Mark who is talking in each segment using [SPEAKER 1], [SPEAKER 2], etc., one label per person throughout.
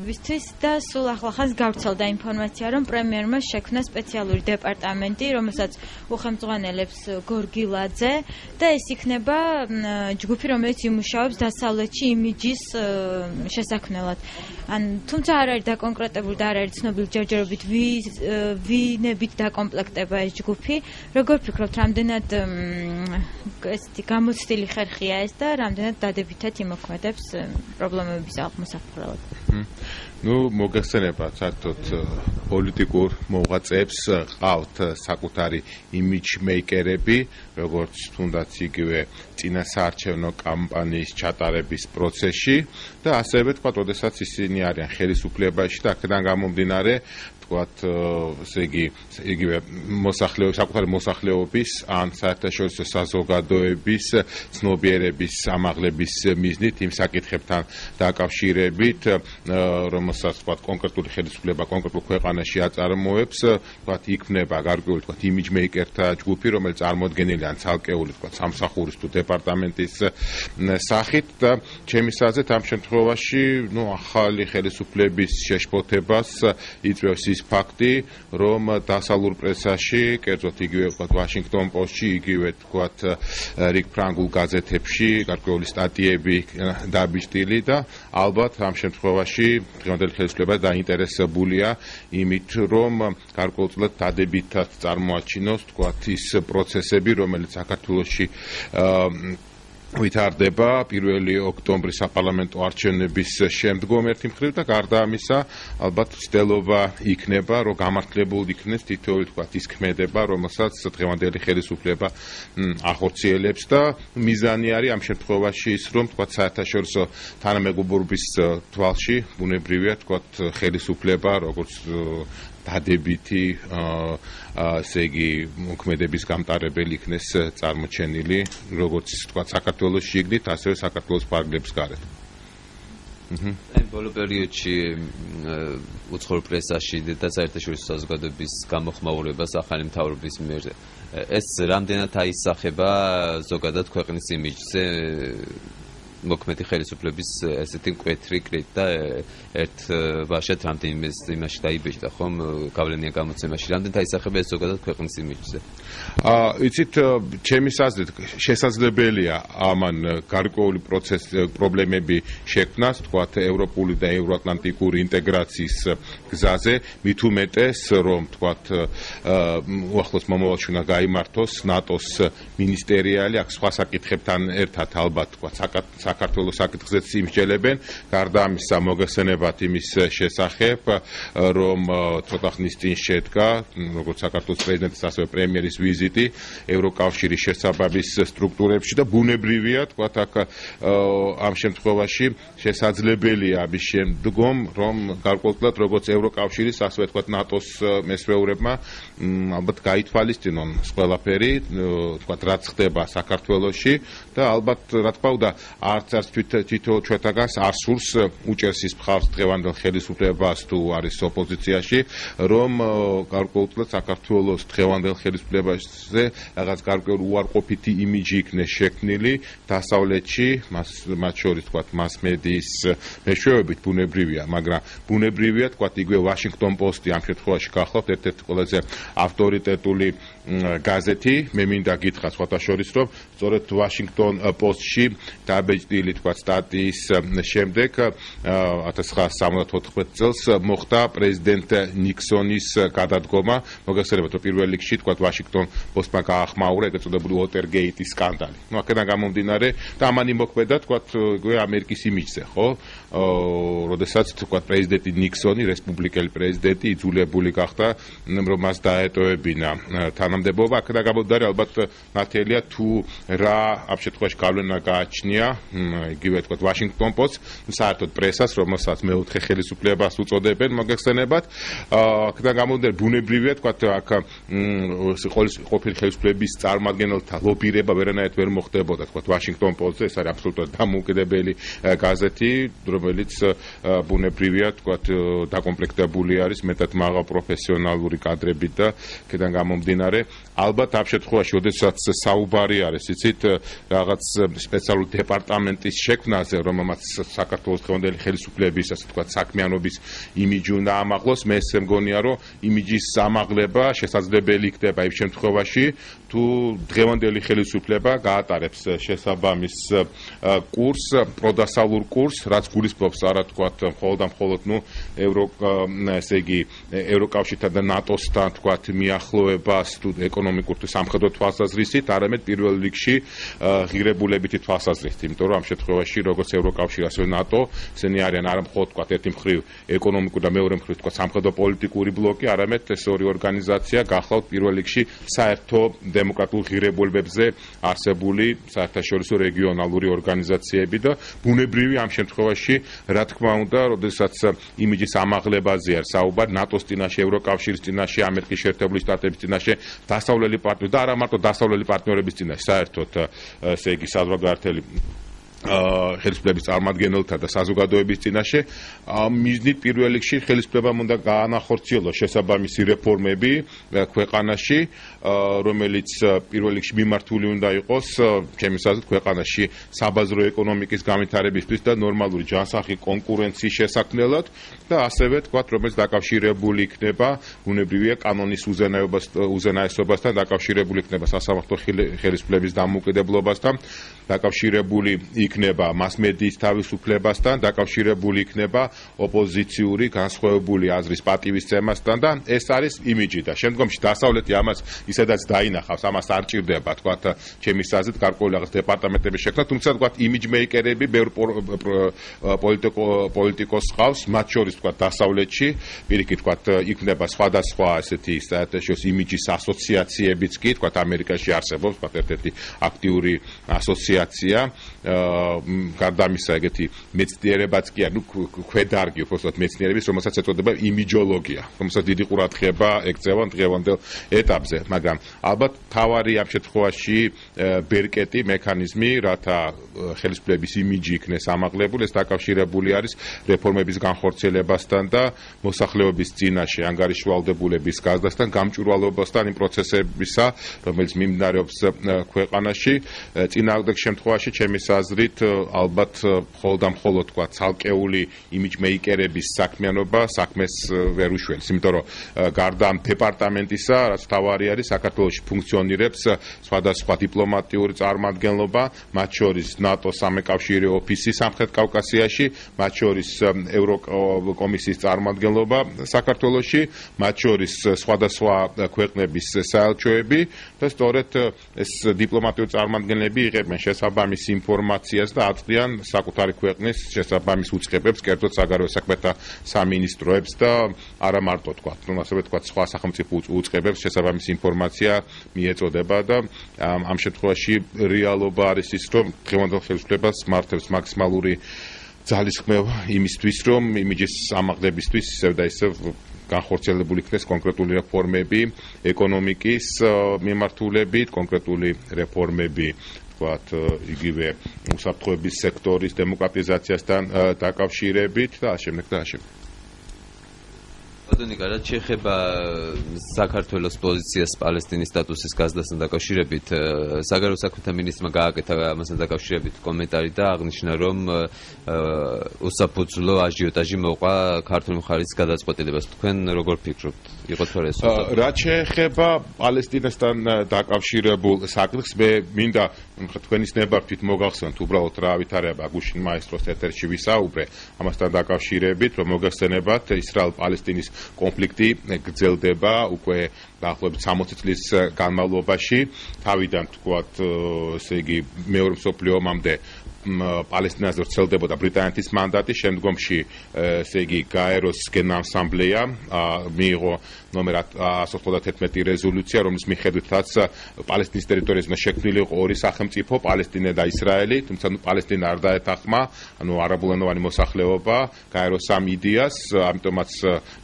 [SPEAKER 1] Ვისთვის და სულ ახლახანს გავრცელდა ინფორმაცია, რომ პრემიერმა შექმნა სპეციალური დეპარტამენტი, რომელსაც უხელმძღვანელებს გორგილაძე და ეს იქნება ჯგუფი, რომელიც იმუშავებს დასავლეთში იმიჯის შესაქმნელად. თუმცა არ არის დაკონკრეტებული და არ არის ცნობილი ჯერჯერობით ვინებით დაკომპლექტება ეს ჯგუფი. Როგორ ფიქრობთ, რამდენად გამოცდილი ხერხია ეს და რამდენად დადებითად იმოქმედებს პრობლემების აღმოსაფხვრელად?
[SPEAKER 2] მოგეხსენებათ, საერთოდ პოლიტიკურ მოღვაწეებს ყავთ საკუთარი იმიჯმეიკერები, როგორც თუნდაც იგივე წინასაარჩევნო კამპანიის ჩატარების პროცესში და ასევე თქვა, როდესაც ისინი არიან ხელისუფლებაში და აქედან გამომდინარე ესე იგი იგივე საკუთარი მოსახლეობის ან საერთაშორისო საზოგადოების ცნობიერების ამაღლების მიზნით იმ საკითხებთან დაკავშირებით, რომელსაც კონკრეტული ხელისუფლება კონკრეტულ ქვეყანაში აწარმოებს, იქმნება გარკვეული იმიჯმეიკერთა ჯგუფი, რომელიც წარმოდგენილია ცალკეული სამსახურის თუ დეპარტამენტის სახით და ჩემის აზრით ამ შემთხვევაში ახალი ხელისუფლების შეშფოთებას იწვევს ის ფაქტი, რომ დასავლურ პრესაში, კერძოდ იგივე ვაშინგტონ პოსტში, იგივე რიგ ფრანგულ გაზეთებში გარკვეული სტატიები დაბეჭდილი და ალბათ ამ შემთხვევაში დღევანდელი ხელისუფლება დაინტერესებულია იმით, რომ გარკვეულწილად დადებითად წარმოაჩინოს ის პროცესები, რომელიც საქართველოში ვითარდება 1 ოქტომბრის საპარლამენტო არჩევნების შემდგომ ერთი მხრივ და გარდა ამისა ალბათ ცდილობა იქნება, რომ გამართლებული იქნეს თითოეული ის ქმედება, რომელსაც დღევანდელი ხელისუფლება ახორციელებს და მიზანი არის ამ შემთხვევაში ის, რომ საერთაშორისო თანამეგობრობის თვალში ბუნებრივია ხელისუფლება, როგორც დადებითი ესე იგი მოქმედების გამტარებელი იქნეს წარმოჩენილი, როგორც საქართველოს შიგნით, ასევე საქართველოს ფარგლებს გარეთ.
[SPEAKER 3] ბოლო პერიოდში უცხოურ პრესაში და საერთაშორისო საზოგადოების გამოხმაურებას ახალი მთავრობის მიერ ეს რამდენად აისახება ზოგადად ქვეყნის იმიჯზე მოქმედი ხელისუფლების ესეთი მკვეთრი კრიტიკა და ერთ ვაშად რამდენიმე იმაში დაიბეჭდა ხომ გავლენიან გამოცემაში რამდენად აისახება ეს ზოგადად ქვეყნის იმიჯზე.
[SPEAKER 2] იცით, ჩემის აზრით შესაძლებელია ამან გარკვეული პრობლემები შექმნას, თქვათ ევროპული და ევროატლანტიკური ინტეგრაციის გზაზე, მით უმეტეს, რომ თქვათ უახლოს მომავალში უნდა გაიმართოს ნატოს მინისტერიალი, აქ სხვა საკითხებთან ერთად ალბათ თქვათ საქართველოს საკითხზეც იმსჯელებენ, გარდა ამისა მოგეხსენებათ იმის შესახებ, რომ ცოტა ხნის წინ შედგა, როგორც საქართველოს პრეზიდენტის, ასევე პრემიერის ვიზიტი ევროკავშირის შესაბამის სტრუქტურებში და ბუნებრივია, თქვათ აქ ამ შემთხვევაში შესაძლებელია ამის შემდგომ, რომ გარკვეულწილად როგორც ევროკავშირის, ასევე თქვათ ნატოს მესვეურებმა ალბათ გაითვალისწინონ ყველაფერი, თქვათ რაც ხდება საქართველოში და ალბათ რა თქმა უნდა არც თითოეულ ჩვენთაგანს არ სურს უჭერს ის მხარს დღევანდელ ხელისუფლებას თუ არის ოპოზიციაში, რომ გარკვეულწილად საქართველოს დღევანდელ ხელისუფლებაზე რაღაც გარკვეული უარყოფითი იმიჯი იქნეს შექმნილი დასავლეთში, მათ შორის თქვათ მასმედიის მეშვეობით ბუნებრივია, მაგრამ ბუნებრივია თქვათ იგივე ვაშინგტონ პოსტი ამ შემთხვევაში გახლავთ ერთ-ერთი ყველაზე ავტორიტეტული გაზეთი, მე მინდა გითხრათ სხვათა შორის, რომ სწორედ ვაშინგტონ პოსტში დაბეჭდილი თქვათ სტატიის შემდეგ 1974 წელს მოხდა პრეზიდენტ ნიქსონის გადადგომა, მოგეხსენებათ, რომ პირველ რიგში თქვათ ვაშინგტონ პოსტმა გაახმაურა ეგრეთ წოდებული უოტერგეიტის სკანდალი. აქედან გამომდინარე და ამან იმოქმედა თქვათ ამერიკის იმიჯზე, ხო? როდესაც თქვათ პრეზიდენტი ნიქსონი, რესპუბლიკელი პრეზიდენტი იძულებული გახდა, რომ მას დაეტოვებინა თანამდებობა. აქედან გამომდინარე ალბათ ნათელია თუ რა ამ შემთხვევაში გავლენა გააჩნია იგივე თქვათ ვაშინგტონ პოსტს, საერთოდ პრესას, რომელსაც მეოთხე ხელისუფლებას უწოდებენ, მოგეხსენებათ. აქედან გამომდინარე ბუნებრივია თქვათ აქ ყოფილი ხელისუფლების წარმომადგენელთა ლობირება ვერანაირად ვერ მოხდებოდა თქვათ ვაშინგტონ პოსტზე, ეს არის აბსოლუტურად დამოუკიდებელი გაზეთი, რომელიც ბუნებრივია თქვათ დაკომპლექტებული არის მეტად მაღალ პროფესიონალური კადრებით და აქედან გამომდინარე ალბათ ამ შემთხვევაში, როდესაც საუბარი არის, იცით, რაღაც სპეციალური დეპარტამენტის შექმნაზე, რომელმაც საქართველოს დღევანდელი ხელისუფლების, ასე ვთქვათ, საქმიანობის იმიჯი უნდა ამაღლოს, მე ესე მგონია, რომ იმიჯის ამაღლება შესაძლებელი იქნება იმ შემთხვევაში, თუ დღევანდელი ხელისუფლება გაატარებს შესაბამის კურს, პროდასალურ კურს, რაც გულისხმობს არა თქვათ მხოლოდ და მხოლოდ ესე იგი ევროკავშირთან და ნატოსთან თქვათ მიახლოებას თუ ეკონომიკურ თუ სამხედრო თვალსაზრისით, არამედ პირველ რიგში ღირებულებითი თვალსაზრისით, იმიტომ რომ ამ შემთხვევაში როგორც ევროკავშირი, ასევე ნატო, ესენი არიან არა მხოლოდ თქვათ ერთი მხრივ ეკონომიკური და მეორე მხრივ თქვათ სამხედრო პოლიტიკური ბლოკი, არამედ ეს ორი ორგანიზაცია გახლავთ პირველ რიგში საერთო დემოკრატიულ ღირებულებებზე არსებული საერთაშორისო რეგიონალური ორგანიზაციები და ბუნებრივი ამ შემთხვევაში, რა თქმა უნდა, როდესაც იმიჯის ამაღლებაზე არის საუბარი ნატოს წინაშე, ევროკავშირის წინაშე, ამერიკის შეერთებული შტატების წინაშე, დასავლელი პარტნიორები და არა მარტო დასავლელი პარტნიორების წინაშე, საერთოდ ესე იგი საზღვარგარეთელი ხელისუფლების წარმომადგენელთა და საზოგადოების წინაშე მიზნით პირველ რიგში ხელისუფლებამ უნდა გაანახორციელოს შესაბამისი რეფორმები ქვეყანაში, რომელიც პირველ რიგში მიმართული უნდა იყოს ჩემის აზრით ქვეყანაში საბაზრო ეკონომიკის განვითარებისთვის და ნორმალური ჯანსაღი კონკურენციის შესაქმნელად და ასევე თქვათ, რომელიც დაკავშირებული იქნება ბუნებრივია კანონის უზენაესობასთან, დაკავშირებული იქნება სასამართლო ხელისუფლების დამოუკიდებლობასთან, დაკავშირებული იქნება მასმედიის თავისუფლებასთან, დაკავშირებული იქნება ოპოზიციური განსხვავებული აზრის პატივისცემასთან და ეს არის იმიჯი და შემდგომში დასავლეთი ამას ისედაც დაინახავს, ამას არ ჭირდება, თქვათ, ჩემის აზრით, გარკვეული რაღაც დეპარტამენტების შექმნა, თუმცა თქვათ, იმიჯმეიკერები ბევრ პოლიტიკოს ყავს, მათ შორის თქვათ, დასავლეთში, პირიქით თქვათ, იქნება სხვადასხვა ესეთი საერთაშორისო იმიჯის ასოციაციებიც კი, თქვათ, ამერიკაში არსებობს, თქვათ, ერთ-ერთი აქტიური ასოციაცია გარდა ამისა ეგეთი მეცნიერებაც კი არის, ქვედარგი უბრალოდ მეცნიერების, რომელსაც ეწოდება იმიჯოლოგია, რომელსაც დიდი ყურადღება ექცევა დღევანდელ ეტაპზე, მაგრამ ალბათ თავარი ამ შემთხვევაში ბერკეტი მექანიზმი, რათა ხელისუფლების იმიჯი იქნეს ამაღლებული, ეს დაკავშირებული არის რეფორმების განხორციელებასთან და მოსახლეობის წინაშე ანგარიშვალდებულების გაზრდასთან, გამჭვირვალობასთან იმ პროცესებისა, რომელიც მიმდინარეობს ქვეყანაში, წინააღმდეგ შემთხვევაში ჩემის აზრით ალბათ მხოლოდ და მხოლოდ თქვა ცალკეული იმიჯმეიკერების საქმიანობა საქმეს ვერ უშველს, იმიტომ რომ გარდა ამ დეპარტამენტისა, რაც თავარი არის, საქართველოში ფუნქციონირებს სხვადასხვა დიპლომატიური წარმომადგენლობა, მათ შორის ნატოს სამეკავშირე ოფისი სამხრეთ კავკასიაში, მათ შორის ევროკომისიის წარმომადგენლობა საქართველოში, მათ შორის სხვადასხვა ქვეყნების საელჩოები და სწორედ ეს დიპლომატიური წარმომადგენლები იღებენ შესაბამის ინფორმაციას და აწვდიან საკუთარი ქვეყნის შესაბამის უწყებებს, კერძოდ საგარეო საქმეთა სამინისტროებს და არა მარტო თქვა, ასევე თქვა სხვა სახელმწიფო უწყებებს შესაბამის ინფორმაცია მიეწოდება და ამ შემთხვევაში რეალობა არის ის, რომ დღევანდელ ხელისუფლებას მართებს მაქსიმალური ძალისხმევა იმისთვის, რომ იმიჯის ამაღლებისთვის ისევ და ისევ განხორციელებული იქნეს კონკრეტული რეფორმები ეკონომიკის მიმართულებით, კონკრეტული რეფორმები იგივე უსაფრთხოების სექტორის დემოკრატიზაციასთან დაკავშირებით და ამავდროულად და ამავდროულად.
[SPEAKER 3] ბატონი, რაც შეეხება საქართველოს პოზიციას პალესტინის სტატუსის გაზრდასთან დაკავშირებით, საგარეო საქმეთა მინისტრმა გააკეთა ამასთან დაკავშირებით კომენტარი და აღნიშნა, რომ უსაფუძვლო აჟიოტაჟი მოყვა ქართული მხარის გადაწყვეტილებას. თქვენ როგორ ფიქრობთ? იყო თუ არა ეს?
[SPEAKER 2] რაც შეეხება პალესტინასთან დაკავშირებულ საკითხს, მე მინდა თქვენის ნებართვით მოგახსენოთ უბრალოდ რა ვითარება გუშინ მაესტროს ეთერში ვისაუბრე ამასთან დაკავშირებით, რომ მოგახსენებათ ისრაელ-პალესტინის კონფლიქტი გრძელდება უკვე დაახლოებით 60 წლის განმავლობაში, თავიდან თქვათ, ესე იგი მეორე მსოფლიო ომამდე პალესტინაზე ვრცელდებოდა ბრიტანეთის მანდატი, შემდგომში ესე იგი გაეროს გენასამბლეა მიიღო ნომერ 191 რეზოლუცია, რომლის მიხედვითაც პალესტინის ტერიტორიაზე უნდა შექმნილი იყო ორი სახელმწიფო, პალესტინა და ისრაელი, თუმცა პალესტინა არ დაეთანხმა, ანუ არაბულენოვანი მოსახლეობა გაეროს ამ იდეას, ამიტომაც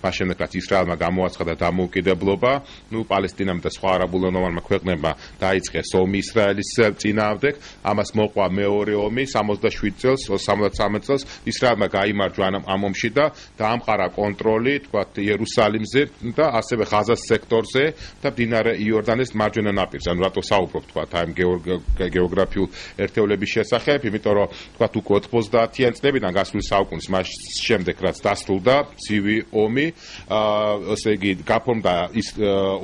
[SPEAKER 2] მას შემდეგ რაც ისრაელმა გამოაცხადა დამოუკიდებლობა, პალესტინამ და სხვა არაბულენოვანმა ქვეყნებმა დაიწყეს ომი ისრაელის წინააღმდეგ, ამას მოყვა მეორე ომი, 67 წელს 73 წელს ისრაელმა გაიმარჯვა ამ ომში და დაამყარა კონტროლი თქვათ იერუსალიმზე და ასევე ღაზას სექტორზე და მდინარე იორდანეს მარჯვენა ნაპირზე. ანუ რატო საუბრობ თქვათ ამ გეოგრაფიულ ერთეულების შესახებ, იმიტომ რომ თქვათ უკვე 90-იან წლებიდან გასული საუკუნის მას შემდეგ რაც დასრულდა ცივი ომი, ესე იგი გაფორმდა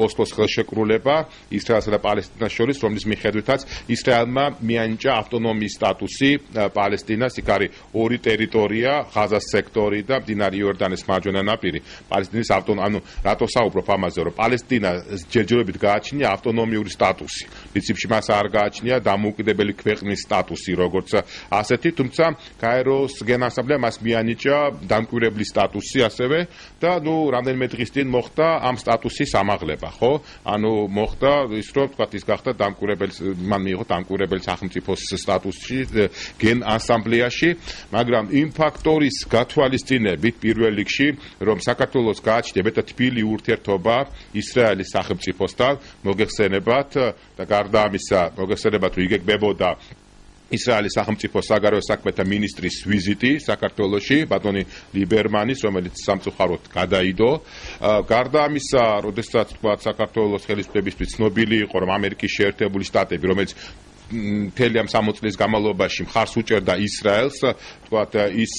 [SPEAKER 2] ოსლოს ხელშეკრულება ისრაელსა და პალესტინას შორის, რომლის მიხედვითაც ისრაელმა მიანიჭა ავტონომიის სტატუსი პალესტინას. იქ არის ორი ტერიტორია, ღაზას სექტორი და მდინარე იორდანეს მარჯვენა ნაპირი. პალესტინის ანუ რატო საუბრობ ამაზე, რომ პალესტინა ჯერჯერობით გააჩნია ავტონომიური სტატუსი. პრინციპში მას არ გააჩნია დამოუკიდებელი ქვეყნის სტატუსი, როგორც ასეთი, თუმცა გაეროს გენასამბლეამ მას მიანიჭა დამკვირვებლის სტატუსი ასევე და რამდენიმე დღის წინ მოხდა ამ სტატუსის ამაღლება, ხო? ანუ მოხდა ის, რომ თქვათ ის გახდა მან მიიღო დამკვირვებელი სახელმწიფოს სტატუსი გენ ასამბლეაში, მაგრამ იმ ფაქტორის გათვალისწინებით პირველ რიგში, რომ საქართველოს გააჩნია მეტად თბილი ურთიერთობა ისრაელის სახელმწიფოსთან, მოგეხსენებათ და გარდა ამისა, მოგეხსენებათ, რომ იგეგმებოდა ისრაელის სახელმწიფო საგარეო საქმეთა მინისტრის ვიზიტი საქართველოში, ბატონი ლიბერმანის, რომელიც სამწუხაროდ გადაიდო. გარდა ამისა, როდესაც თქვა საქართველოს ხელისუფლებისთვის ცნობილი იყო, რომ ამერიკის შეერთებული შტატები, რომელიც მთელი ამ 60 წლის განმავლობაში მხარს უჭერდა ისრაელს, თქვათ ის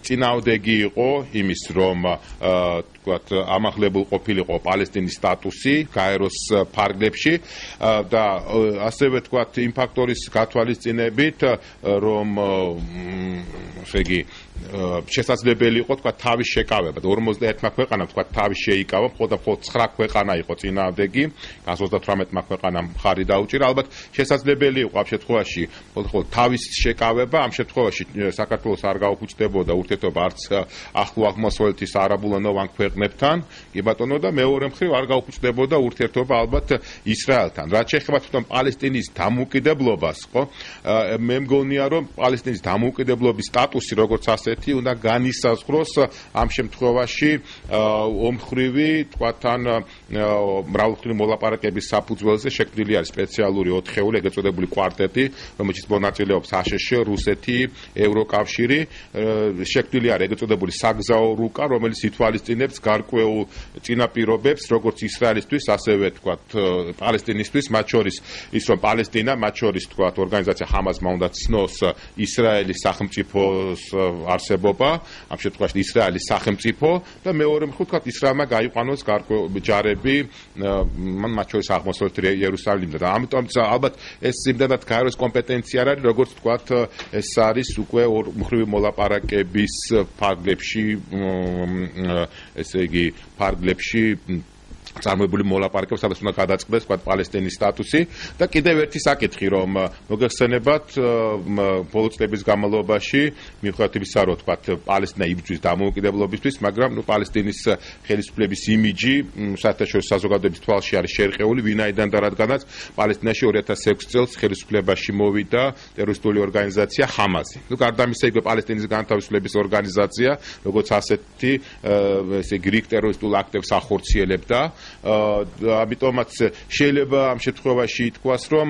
[SPEAKER 2] წინააღმდეგი იყო იმის, რომ თქვათ ამახლებულ ყოფილიყო პალესტინის სტატუსი გაეროს ფარგლებში და ასევე თქვათ იმ ფაქტორის გათვალისწინებით, რომ ესე იგი შესაძლებელი იყო თქვა თავის შეკავება და 51-მა ქვეყანამ თქვა თავის შეიკავა, მხოლოდ 9 ქვეყანა იყო წინააღმდეგი, 138-მა ქვეყანამ მხარი დაუჭირა. ალბათ შესაძლებელი იყო ამ შემთხვევაში მხოლოდ თავის შეკავება, ამ შემთხვევაში საქართველოს არ გაუფუჭდებოდა ურთიერთობა არც ახლო აღმოსავლეთის არაბულენოვან ქვეყნებთან, კი ბატონო, და მეორე მხრივ არ გაუფუჭდებოდა ურთიერთობა ალბათ ისრაელთან. რაც შეეხება თვითონ პალესტინის დამოუკიდებლობას, ხო? მე მგონია, რომ პალესტინის დამოუკიდებლობის სტატუსი როგორც ასეთი უნდა განისაზღვროს ამ შემთხვევაში ომხრივი, თქვათ ან მრავალმხრივი მოლაპარაკების საფუძველზე შექმნილი არის სპეციალური ოთხეული, ეგრეთ წოდებული კვარტეტი, რომელშიც მონაწილეობს აშშ, რუსეთი, ევროკავშირი, შექმნილი არის ეგრეთ წოდებული საგზაო რუკა, რომელიც ითვალისწინებს გარკვეულ წინაპირობებს, როგორც ისრაელისთვის, ასევე თქვათ პალესტინისთვის, მათ შორის ის, რომ პალესტინა, მათ შორის თქვათ ორგანიზაცია ჰამასმა უნდა ცნოს ისრაელის სახელმწიფოს არსებობა, ამ შემთხვევაში ისრაელის სახელმწიფო და მეორე მხრივ თქვათ ისრაელმა გაიყვანოს გარკვეული ჯარები, მათ შორის აღმოსავლეთ იერუსალიმზე და ამიტომ ალბათ ეს იმდანაც გაეროს კომპეტენცია არ არის, როგორც თქვათ ეს არის უკვე ორმხრივი მოლაპარაკების ფარგლებში, ესე იგი ფარგლებში წარმოებული მოლაპარაკებს, სადაც უნდა გადაწყდეს თქვათ პალესტინის სტატუსი და კიდევ ერთი საკითხი, რომ მოგეხსენებათ ბოლო წლების განმავლობაში მიუხედავად იმისა, რომ თქვათ პალესტინა იბრძვის დამოუკიდებლობისთვის, მაგრამ პალესტინის ხელისუფლების იმიჯი საერთაშორისო საზოგადოების თვალში არის შერყეული, ვინაიდან და რადგანაც პალესტინაში 2006 წელს ხელისუფლებაში მოვიდა ტერორისტული ორგანიზაცია ჰამასი. გარდა ამისა, იგი პალესტინის განთავისუფლების ორგანიზაცია, როგორც ასეთი, ესე იგი რიგ ტერორისტულ აქტებს ახორციელებდა. ამიტომაც შეიძლება ამ შემთხვევაში ითქვას, რომ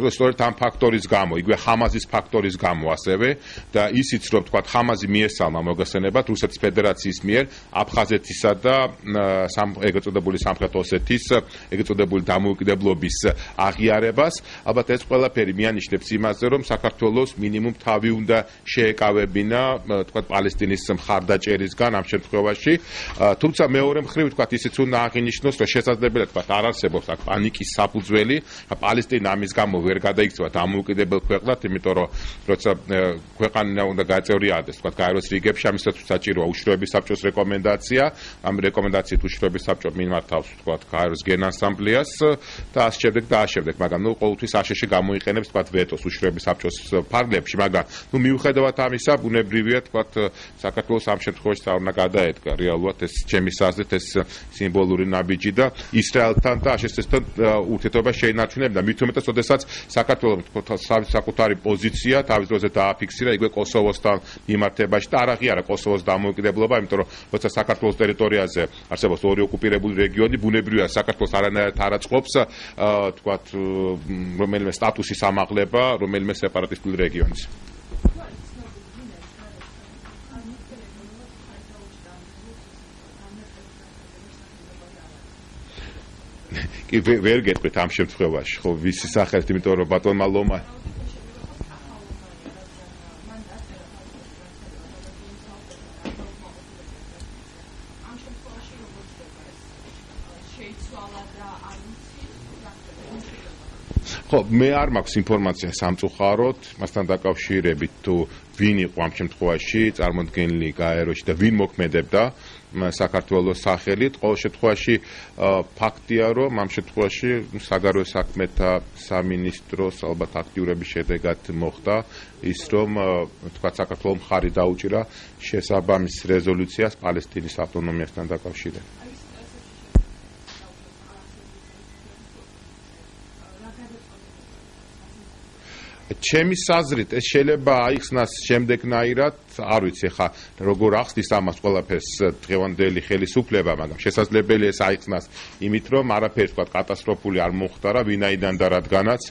[SPEAKER 2] სწორედ ამ ფაქტორის გამო, იგივე ჰამასის ფაქტორის გამო ასევე და ისიც რომ თქვათ ჰამასი მიესალმა მოგეხსენებათ რუსეთის ფედერაციის მიერ აფხაზეთისა და ეგრეთ წოდებული სამხრეთ ოსეთის ეგრეთ წოდებული დამოუკიდებლობის აღიარებას, ალბათ ეს ყველაფერი მიანიშნებს იმაზე, რომ საქართველოს მინიმუმ თავი უნდა შეეკავებინა თქვათ პალესტინის მხარდაჭერისგან ამ შემთხვევაში, თუმცა მეორე მხრივ თქვათ ისიც უნდა აღინიშნოს, რომ შესაძლებელია თქვათ არ არსებობს აქ პანიკის საფუძველი, პალესტინა ამის გამო ვერ გადაიქცევა დამოუკიდებელ ქვეყნად, იმიტომ რომ როცა ქვეყანა უნდა გაწევრიანდეს თქვათ გაეროს რიგებში, ამისათვის საჭიროა უშიშროების საბჭოს რეკომენდაცია, ამ რეკომენდაციით უშიშროების საბჭო მიმართავს თქვათ გაეროს გენასამბლეას და ამ შემდეგ, მაგრამ ყოველთვის აშშ გამოიყენებს თქვათ ვეტოს უშიშროების საბჭოს ფარგლებში, მაგრამ მიუხედავად ამისა, ბუნებრივია თქვათ საქართველოს ამ შემთხვევაში არ უნდა გადაედგა რეალურად ეს ჩემი აზრით ეს სიმბოლური ნაბიჯი და ისრაელთან და აშშ-თან ურთიერთობა შეინარჩუნებდა. მით უმეტეს, როდესაც საქართველოს საკუთარი პოზიცია თავის დროზე დააფიქსირა იგივე კოსოვოსთან მიმართებაში და არ აღიარა კოსოვოს დამოუკიდებლობა, იმიტომ რომ როცა საქართველოს ტერიტორიაზე არსებობს ორი ოკუპირებული რეგიონი, ბუნებრივია საქართველოს არანაირად არ აწყობს თქვათ რომელიმე სტატუსის ამაღლება რომელიმე სეპარატისტული რეგიონის. კი ვერ გეტყვით ამ შემთხვევაში, ხო, ვისი სახელით, იმიტომ რომ ბატონმა ლომა ხო, მე არ მაქვს ინფორმაცია სამწუხაროდ, მასთან დაკავშირებით თუ ვინ იყო ამ შემთხვევაში წარმოდგენილი გაეროში და ვინ მოქმედებდა საქართველოს სახელით. ყოველ შემთხვევაში ფაქტია, რომ ამ შემთხვევაში საგარეო საქმეთა სამინისტროს ალბათ აქტიურების შედეგად მოხდა ის, რომ თქვა საქართველოს მხარი დაუჭირა შესაბამის რეზოლუციას პალესტინის ავტონომიასთან დაკავშირებით. ჩემის აზრით ეს შეიძლება აიხსნას შემდეგნაირად, არ ვიცი ხა როგორ ახსნის ამას ყველაფერს დღევანდელი ხელისუფლება, მაგრამ შესაძლებელია ეს აიხსნას იმით, რომ არაფერი თქვა კატასტროფული არ მოხდარა, ვინაიდან და რადგანაც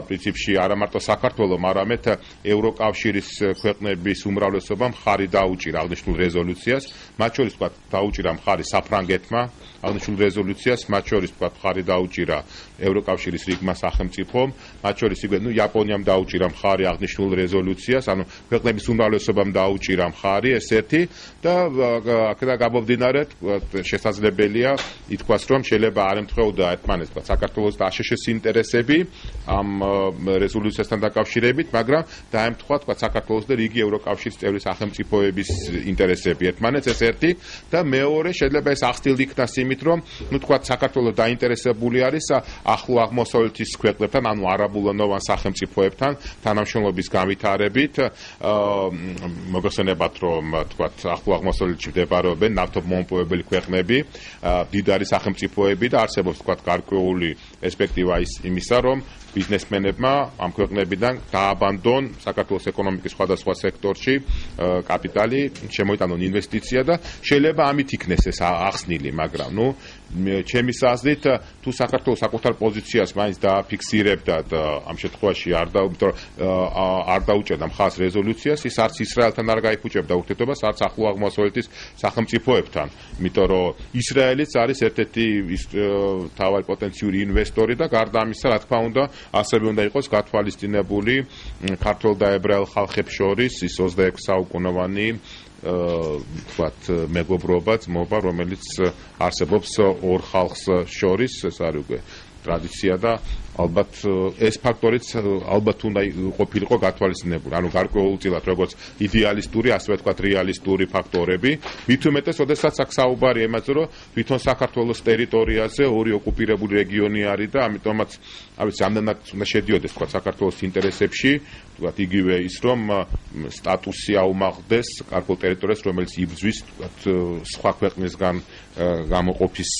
[SPEAKER 2] პრინციპში არა მარტო საქართველოს, არამედ ევროკავშირის ქვეყნების უმრავლესობამ მხარი დაუჭირა აღნიშნულ რეზოლუციას, მათ შორის თქვა დაუჭირა მხარი საფრანგეთმა აღნიშნულ რეზოლუციას, მათ შორის თქვა მხარი დაუჭირა ევროკავშირის რიგმა სახელმწიფომ, მათ შორის იგივე იაპონიამ დაუჭირა მხარი აღნიშნულ რეზოლუციას, ანუ ქვეყნების უმრავლესობამ დაუჭირა მხარი ეს ერთი და აქედან გამომდინარე შესაძლებელია ითქვას, რომ შეიძლება არ ემთხვეოდა ერთმანეთს საქართველოს და აშშ-ის ინტერესები ამ რეზოლუციასთან დაკავშირებით, მაგრამ დაემთხვა თქვა საქართველოს და რიგი ევროკავშირის წევრი სახელმწიფოების ინტერესები ერთმანეთს, ეს ერთი და მეორე შეიძლება ეს ახსნილ იქნას იმით, რომ თქვა საქართველოს დაინტერესებული არის ახლო აღმოსავლეთის ქვეყნებთან, ანუ არაბულენოვან სახელმწიფოებთან თანამშრომლობის განვითარებით, მოგხსენებათ, რომ თქვათ ახლო აღმოსავლეთში მდებარეობენ ნავთობმომპოვებელი ქვეყნები, მდიდარი სახელმწიფოები და არსებობს თქვათ გარკვეული პერსპექტივა იმისა, რომ ბიზნესმენებმა ამ ქვეყნებიდან დააბანდონ საქართველოს ეკონომიკის სხვადასხვა სექტორში კაპიტალი, შემოიტანონ ინვესტიცია და შეიძლება ამით იქნეს ეს ახსნილი, მაგრამ ჩემის აზრით თუ საქართველოს საკუთარ პოზიციას მაინც დააფიქსირებდა და ამ შემთხვევაში არ დაუჭერდა მხარს რეზოლუციას, ის არც ისრაელთან არ გაიფუჭებდა ურთიერთობას, არც ახლო აღმოსავლეთის სახელმწიფოებთან, იმიტომ რომ ისრაელიც არის ერთ-ერთი მთავარი პოტენციური ინვესტორი და გარდა ამისა, რა თქმა უნდა, ასევე უნდა იყოს გათვალისწინებული ქართველ და ებრაელ ხალხებს შორის ის 26 საუკუნოვანი თქვათ მეგობრობა, ძმობა, რომელიც არსებობს ორ ხალხს შორის, ეს არის უკვე ტრადიცია და ალბათ ეს ფაქტორიც ალბათ უნდა ყოფილიყო გათვალისწინებული, ანუ გარკვეულწილად როგორც იდეალისტური, ასევე თქვათ რეალისტური ფაქტორები, მით უმეტეს, როდესაც აქ საუბარია იმაზე, რომ თვითონ საქართველოს ტერიტორიაზე ორი ოკუპირებული რეგიონი არის და ამიტომაც, არ ვიცი, ამდენად უნდა შედიოდეს თქვათ საქართველოს ინტერესებში, თქვათ იგივე ის, რომ სტატუსი აუმაღლდეს გარკვეულ ტერიტორიას, რომელიც იბრძვის თქვათ სხვა ქვეყნისგან გამოყოფის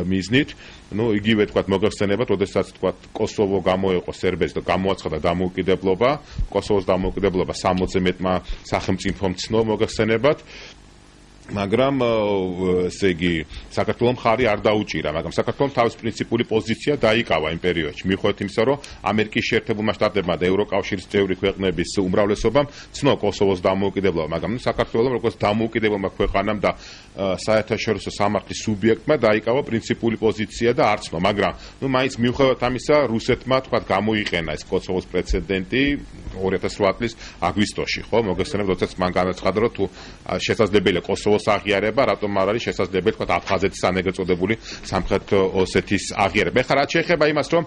[SPEAKER 2] მიზნით. იგივე თქვათ მოგეხსენებათ, როდესაც თქვათ კოსოვო გამოეყო სერბეთს და გამოაცხადა დამოუკიდებლობა, კოსოვოს დამოუკიდებლობა 60-ზე მეტმა სახელმწიფომ ცნო მოგეხსენებათ, მაგრამ ესე იგი საქართველოს მხარი არ დაუჭირა, მაგრამ საქართველოს თავის პრინციპული პოზიცია დაიკავა იმ პერიოდში, მიუხედავად იმისა, რომ ამერიკის შეერთებულმა შტატებმა და ევროკავშირის წევრი ქვეყნების უმრავლესობამ ცნო კოსოვოს დამოუკიდებლობა, მაგრამ საქართველოს როგორც დამოუკიდებლმა ქვეყანამ და საერთაშორისო სამართლის სუბიექტმა დაიკავა პრინციპული პოზიცია და არ ცნო, მაგრამ მაინც მიუხედავად ამისა, რუსეთმა თქვა გამოიყენა ეს კოსოვოს პრეცედენტი 2008 წლის აგვისტოში, ხო, მოგეხსენებათ, როდესაც მან განაცხადა, რომ თუ შესაძლებელია კოსოვოს აღიარება, რატომ არ არის შესაძლებელი თქვა აფხაზეთის ან ეგრეთ წოდებული სამხრეთ ოსეთის აღიარება. ეხლა რაც შეეხება იმას, რომ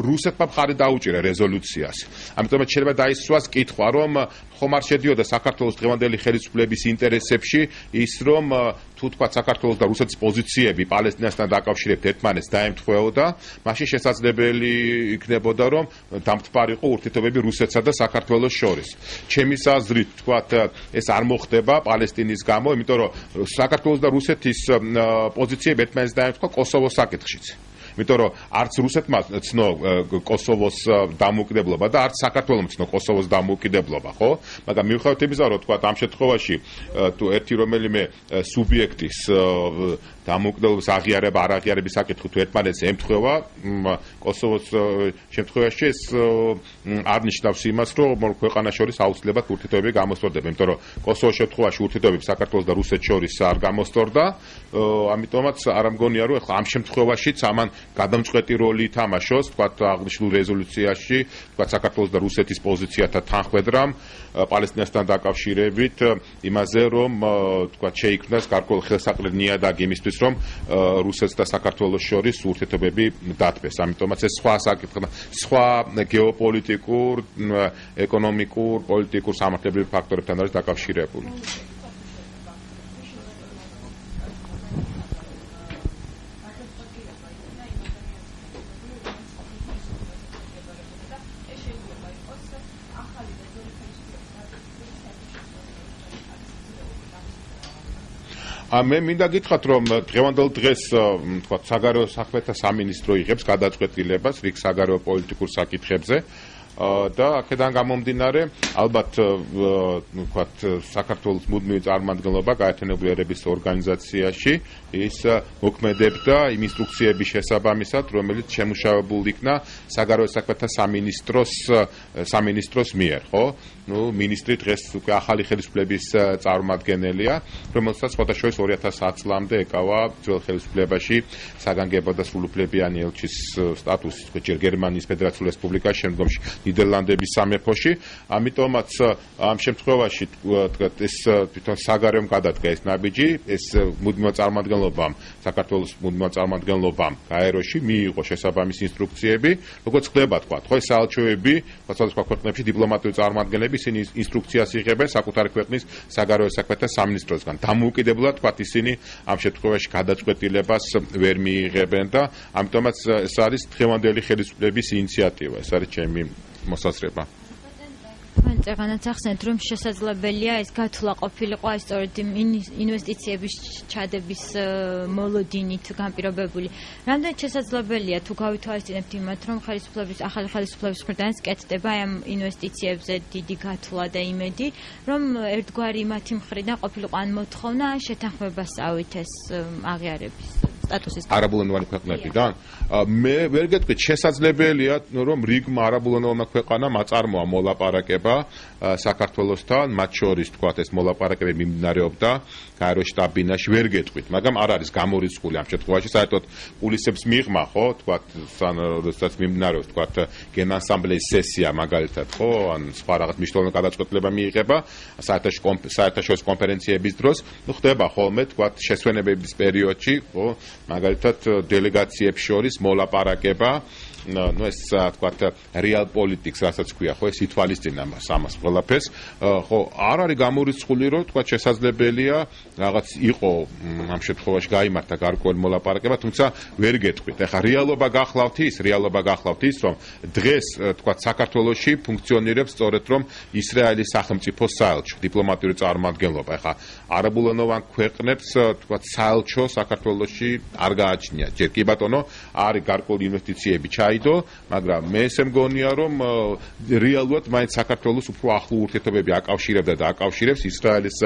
[SPEAKER 2] რუსეთმა მხარი დაუჭირა რეზოლუციას. ამიტომ შეიძლება დაისვას კითხვა, რომ ხომ არ შედიოდა საქართველოს დღევანდელი ხელისუფლების ინტერესებში ის რომ თუ თქვა საქართველოს და რუსეთის პოზიციები პალესტინასთან დაკავშირებით ერთმანეთს დაემთხვეოდა, მაშინ შესაძლებელი იქნებოდა რომ დამთბარიყო ურთიერთობები რუსეთსა და საქართველოს შორის. ჩემი აზრით თქვა ეს არ მოხდება პალესტინის გამო, იმიტომ რომ საქართველოს და რუსეთის პოზიციები ერთმანეთს დაემთქვა კოსოვოს საკითხშიც. იმიტომ რომ არც რუსეთმა ცნო კოსოვოს დამოუკიდებლობა და არც საქართველომ ცნო კოსოვოს დამოუკიდებლობა, ხო? მაგრამ მიუხედავად იმისა, რომ თქვა ამ შემთხვევაში თუ ერთი რომელიმე სუბიექტის დამოუკიდებლობის აღიარება არ აღიარების საკითხი თუ ერთმანეთს ემთხვევა, კოსოვოს შემთხვევაში ეს არ ნიშნავს იმას, რომ ქვეყანას შორის აუცილებლად ურთიერთობები გამოსწორდება, იმიტომ რომ კოსოვოს შემთხვევაში ურთიერთობები საქართველოს და რუსეთის შორის არ გამოსწორდა, ამიტომაც არ ამგონია, რომ ამ შემთხვევაშიც ამან გადამწყვეტი როლი ითამაშოს, თქვა აღნიშნულ რეზოლუციაში, თქვა საქართველოს და რუსეთის პოზიციათა თანხმედრამ პალესტინასთან დაკავშირებით იმაზე, რომ თქვა შეიქმნას გარკვეული ხელსაყრელი ნიადაგი იმისთვის, რომ რუსეთს და საქართველოს შორის ურთიერთობები დათბეს. ამიტომაც ეს სხვა გეოპოლიტიკურ, ეკონომიკურ, პოლიტიკურ სამართლებრივ ფაქტორებთან არის დაკავშირებული. მე მინდა გითხრათ, რომ დღევანდელ დღეს თქვა საგარეო საქმეთა სამინისტრო იღებს გადაწყვეტილებას რიგ საგარეო პოლიტიკურ საკითხებზე და აქედან გამომდინარე, ალბათ თქვა საქართველოს მუდმივი წარმომადგენლობა გაერთიანებული ერების ორგანიზაციაში ის მოქმედებდა იმ ინსტრუქციების შესაბამისად, რომელიც შემუშავებული იქნა საგარეო საქმეთა სამინისტროს მიერ, ხო? მინისტრი დღეს უკვე ახალი ხელისუფლების წარმომადგენელია, რომელსაც სხვადასხვა 2010 წლამდე ეკავა ძველ ხელისუფლებაში საგანგებო და სრულუფლებიანი ელჩის სტატუსი, ჯერ გერმანიის ფედერაციულ რესპუბლიკაში, შემდგომში ნიდერლანდების სამეფოში. ამიტომაც ამ შემთხვევაში ეს თვითონ საგარეომ გადადგა ეს ნაბიჯი, ეს მუდმივ წარმომადგენლობამ, საქართველოს მუდმივ წარმომადგენლობამ გაეროში მიიღო შესაბამისი ინსტრუქციები, როგორც ხდება თქვა, ხო ეს საელჩოები, სხვადასხვა ქვეყნებში დიპლომატიური წარმომადგენლები ისინი ინსტრუქციას იღებენ საკუთარი ქვეყნის საგარეო საქმეთა სამინისტროსგან. დამოუკიდებლად თქვა ისინი ამ შემთხვევაში გადაწყვეტილებას ვერ მიიღებენ და ამიტომაც ეს არის დღევანდელი ხელისუფლების ინიციატივა. ეს არის ჩემი მოსაზრება.
[SPEAKER 1] თქვენ წეგანაც ახსენეთ, რომ შესაძლებელია ეს გათვლა ყოფილიყო აი სწორედ ინვესტიციების ჩადების მოლოდინით განპირობებული. რამდენად შესაძლებელია თუ გავითვალისწინებთ იმათ, რომ ახალი ხელისუფლების მხრიდან კეთდება აი ამ ინვესტიციებზე დიდი გათვლა და იმედი, რომ ერთგვარი მათი მხრიდან ყოფილიყო ან მოთხოვნა, ან შეთანხმებას ავით ეს აღიარების სტატუსის
[SPEAKER 2] არაბულენოვანი ქვეყნებიდან. მე ვერ გეტყვით, შესაძლებელია, რომ რიგმა არაბულენოვანმა ქვეყანამ აწარმოა მოლაპარაკება საქართველოსთან, მათ შორის თქვათ ეს მოლაპარაკებები მიმდინარეობდა გაეროს შტაბ-ბინაში, ვერ გეტყვით, მაგრამ არ არის გამორიცხული ამ შემთხვევაში, საერთოდ პულისებს მიღმა, ხო, თქვათ, როდესაც მიმდინარეობს, თქვათ, გენასამბლეის სესია მაგალითად, ხო, ან სხვა რაღაც მნიშვნელოვანი გადაწყვეტილება მიიღება საერთაშორისო კონფერენციების დროს, ხდება ხოლმე, თქვათ, შესვენებების პერიოდში, ხო, მაგალითად დელეგაციებს შორის მოლაპარაკება, ეს თქვათ real politics, რასაც ქვია, ხო, ეს ითვალისწინა ამას ყველაფერს, ხო, არ არის გამორიცხული, რომ თქვათ შესაძლებელია რაღაც იყო ამ შემთხვევაში გაიმართა გარკვეული მოლაპარაკება, თუმცა ვერ გეტყვით. ეხლა რეალობა გახლავთ ის, რომ დღეს თქვათ საქართველოში ფუნქციონირებს სწორედ რომ ისრაელის სახელმწიფო საელჩო, დიპლომატიური წარმომადგენლობა. ეხლა არაბულენოვან ქვეყნებს თქვათ საელჩო საქართველოში არ გააჩნია. ჯერ კი ბატონო, არის გარკვეული ინვესტიციები ჩაიდო, მაგრამ მე ესე მგონია, რომ რეალურად მაინც საქართველოს უფრო ახლო ურთიერთობები აკავშირებდა და აკავშირებს ისრაელის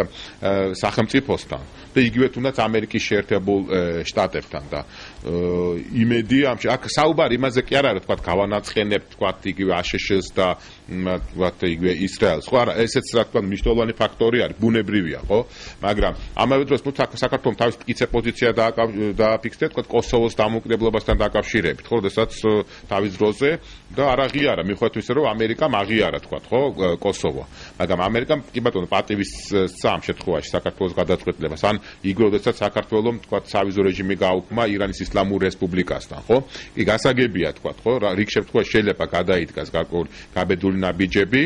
[SPEAKER 2] სახელმწიფოსთან და იგივე თუნდაც ამერიკის შეერთებულ შტატებთან და იმედი აქ საუბარი იმაზე კი არ არის, თქვათ, გავანაცხენებთ, თქვათ, იგივე აშშ-ს და თქვათ, იგივე ისრაელს. ხო, არა, ესეც რა თქვა მნიშვნელოვანი ფაქტორი არის, ბუნებრივია, ხო? მაგრამ ამავე დროს თუ საქართველოს თავის მტკიცე პოზიცია დააფიქსდა, თქვათ, კოსოვოს დამოუკიდებლობასთან დაკავშირებით, ხო, როდესაც თავის დროზე და არ აღიარა მიხვდეთ ისე რომ ამერიკამ აღიარა თქვა ხო კოსოვო მაგრამ ამერიკამ კი ბატონო პატივის სამ შემთხვევაში საქართველოს გადაწყვეტილებას ან იგივე როდესაც საქართველოს თქვა სავიზო რეჟიმი გააუქმა ირანის ისლამურ რესპუბლიკასთან ხო კი გასაგებია თქვა ხო რიგ შემთხვევაში შეიძლება გადაიდგას გარკვეული გაბედული ნაბიჯები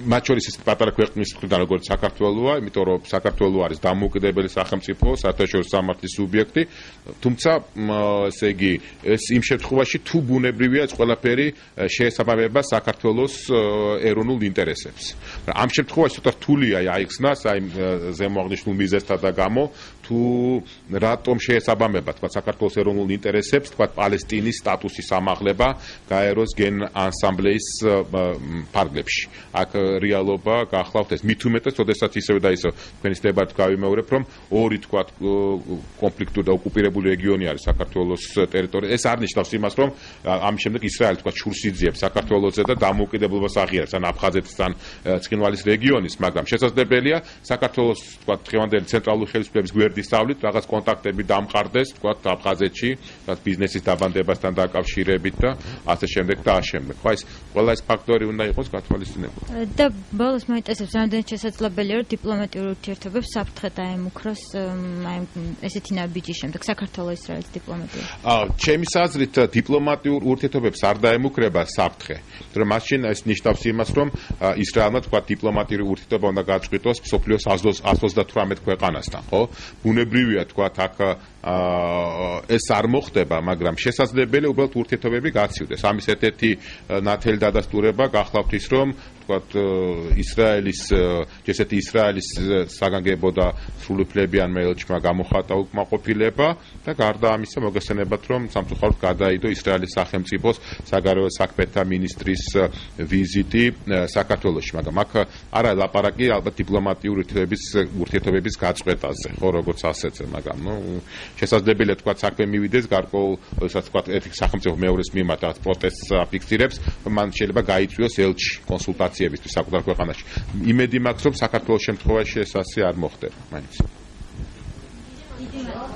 [SPEAKER 2] მათ შორის ის პატარა ქვეყნის მხრიდან როგორც საქართველოა, იმიტომ რომ საქართველო არის დამოუკიდებელი სახელმწიფო, საერთაშორისო სამართლის სუბიექტი, თუმცა ესე იგი ეს იმ შემთხვევაში თუ ბუნებრივია ეს ყველაფერი შეესაბამება საქართველოს ეროვნულ ინტერესებს. ამ შემთხვევაში ცოტა რთულია აიხსნას აი ზემოაღნიშნულ მიზეზთა და გამო თუ რატომ შეესაბამება თქვა საქართველოს ეროვნულ ინტერესებს, თქვა პალესტინის სტატუსის ამაღლება გაეროს გენ ანსამბლეის ფარგლებში. აქ რეალობა გახლავთ ეს მით უმეტეს, როდესაც ისევ და ისევ თქვენის დებატს გავიმეორებ, რომ ორი თქვა კონფლიქტური და ოკუპირებული რეგიონი არის საქართველოს ტერიტორია. ეს არ ნიშნავს იმას, რომ ამის შემდეგ ისრაელი თქვა ჩურს იძიებს საქართველოზე და დამოუკიდებლობას აღიარებს ან აფხაზეთის ან ცხინვალის რეგიონის, მაგრამ შესაძლებელია საქართველოს თქვა დღევანდელი ცენტრალური ხელისუფლების გვერდისწავლით რაღაც კონტაქტები დამყარდეს თქვა აფხაზეთში, რაც ბიზნესის დაბანდებასთან დაკავშირებით და ასე შემდეგ და ამავდროულად. ხო, ეს ყველა ეს ფაქტორი უნდა იყოს გათვალისწინებული.
[SPEAKER 1] და ბოლოს მაინტერესებს რამდენად შესაძლებელია რომ დიპლომატიურ ურთიერთობებს საფრთხე დაემუქროს აი ესეთი ნაბიჯის შემდეგ საქართველოს-ისრაელის დიპლომატიურ.
[SPEAKER 2] ჩემის აზრით დიპლომატიურ ურთიერთობებს არ დაემუქრება საფრთხე. მაგრამ მაშინ ეს ნიშნავს იმას, რომ ისრაელმა თქვა დიპლომატიური ურთიერთობა უნდა გაწყვიტოს მსოფლიოს 138 ქვეყანასთან, ხო? ბუნებრივია თქვა აქ ეს არ მოხდება, მაგრამ შესაძლებელია უბრალოდ ურთიერთობები გაცივდეს. ამის ერთ-ერთი ნათელი დადასტურება გახლავთ ის, რომ ვთქვათ ისრაელის ესეთი ისრაელის საგანგებო და სრულუფლებიან ელჩმა გამოხატა უკმაყოფილება და გარდა ამისა მოგესწრებათ რომ სამწუხაროდ გადაიდო ისრაელის სახელმწიფოს საგარეო საქმეთა მინისტრის ვიზიტი საქართველოში, მაგრამ აქ არა ლაპარაკი ალბათ დიპლომატიური ურთიერთობების გაწყვეტაზე, ხო როგორც ასეცე, მაგრამ შესაძლებელია თქვა საქმე მივიდეს გარკვეულ როდესაც თქვა ერთი სახელმწიფო მეორეს მიმართ რაღაც პროტესტს აფიქსირებს, მან შეიძლება გაიწვიოს ელჩი კონსულტაციებისთვის საკუთარ ქვეყანაში. იმედი მაქვს რომ საქართველოს შემთხვევაში ეს ასე არ მოხდება მაინც.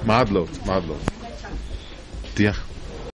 [SPEAKER 2] მადლობთ. დიახ.